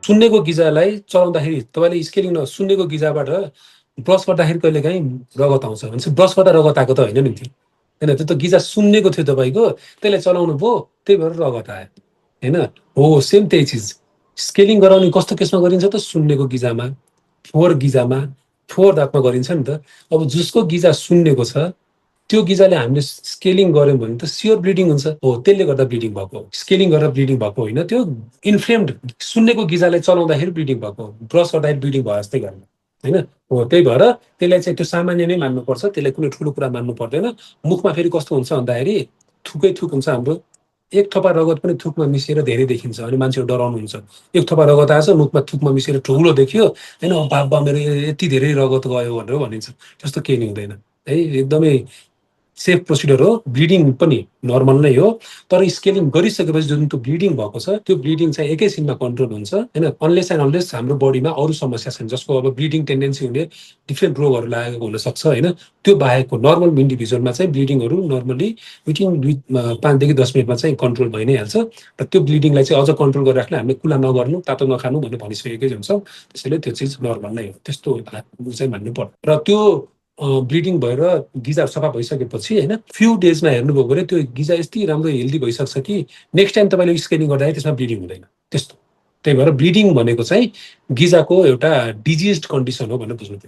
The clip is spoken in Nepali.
सुन्नेको गिजालाई चलाउँदाखेरि तपाईँले स्केलिङ सुन्नेको गिजाबाट ब्रस गर्दाखेरि कहिलेकाहीँ रगत आउँछ भनेपछि ब्रस गर्दा रगत आएको त होइन नि त्यो होइन, त्यो त गिजा सुन्नेको थियो तपाईँको, त्यसलाई चलाउनु भयो, त्यही भएर रगत आयो होइन। हो सेम त्यही चिज स्केलिङ गराउने कस्तो केसमा गरिन्छ त सुन्नेको गिजामा, फोहोर गिजामा, फोहोर दाँतमा गरिन्छ नि त। अब जसको गिजा सुन्नेको छ त्यो गिजाले हामीले स्केलिङ गऱ्यौँ भने त स्योर ब्लिडिङ हुन्छ। हो त्यसले गर्दा ब्लिडिङ भएको, स्केलिङ गरेर ब्लिडिङ भएको होइन, त्यो इन्फ्लेम्ड सुन्नेको गिजालाई चलाउँदाखेरि ब्लिडिङ भएको, ब्रस गर्दाखेरि ब्लिडिङ भयो जस्तै गर्नु होइन। हो त्यही भएर त्यसलाई चाहिँ त्यो सामान्य नै मान्नुपर्छ, त्यसलाई कुनै ठुलो कुरा मान्नु पर्दैन। मुखमा फेरि कस्तो हुन्छ भन्दाखेरि थुकै थुक हुन्छ हाम्रो, एक थोपा रगत पनि थुकमा मिसिएर धेरै देखिन्छ अनि मान्छेहरू डराउनुहुन्छ। एक थोपा रगत आएछ मुखमा थुकमा मिसिएर ठुलो देखियो होइन, बाबा मेरो यति धेरै रगत गयो भनेर भनिन्छ, त्यस्तो केही नै हुँदैन है। एकदमै सेफ प्रोसिडर हो। ब्लिडिङ पनि नर्मल नै हो, तर स्केलिङ गरिसकेपछि जुन त्यो ब्लिडिङ भएको छ त्यो ब्लिडिङ चाहिँ एकैछिनमा कन्ट्रोल हुन्छ होइन, अनलेस एन्ड अनलेस हाम्रो बडीमा अरू समस्या छन् जसको अब ब्लिडिङ टेन्डेन्सी हुने डिफ्रेन्ट रोगहरू लागेको हुनसक्छ होइन। त्यो बाहेकको नर्मल इन्डिभिजुअलमा चाहिँ ब्लिडिङहरू नर्मली विथिन 5 देखि 10 मिनटमा चाहिँ कन्ट्रोल भइ नै हाल्छ। र त्यो ब्लिडिङलाई चाहिँ अझ कन्ट्रोल गरेर राख्न हामीले कुला नगर्नु, तातो नखानु भनेर भनिसकेकै हुन्छौँ। त्यसैले त्यो चिज नर्मल नै हो, त्यस्तो चाहिँ मान्नु पर्छ। र त्यो ब्लिडिङ भएर गिजा सफा भइसकेपछि होइन फ्यु डेजमा हेर्नुभयो भने त्यो गिजा यति राम्रो हेल्दी भइसक्छ कि नेक्स्ट टाइम तपाईँले स्क्यानिङ गर्दाखेरि त्यसमा ब्लिडिङ हुँदैन त्यस्तो। त्यही भएर ब्लिडिङ भनेको चाहिँ गिजाको एउटा डिजिज कन्डिसन हो भनेर बुझ्नु पर्यो।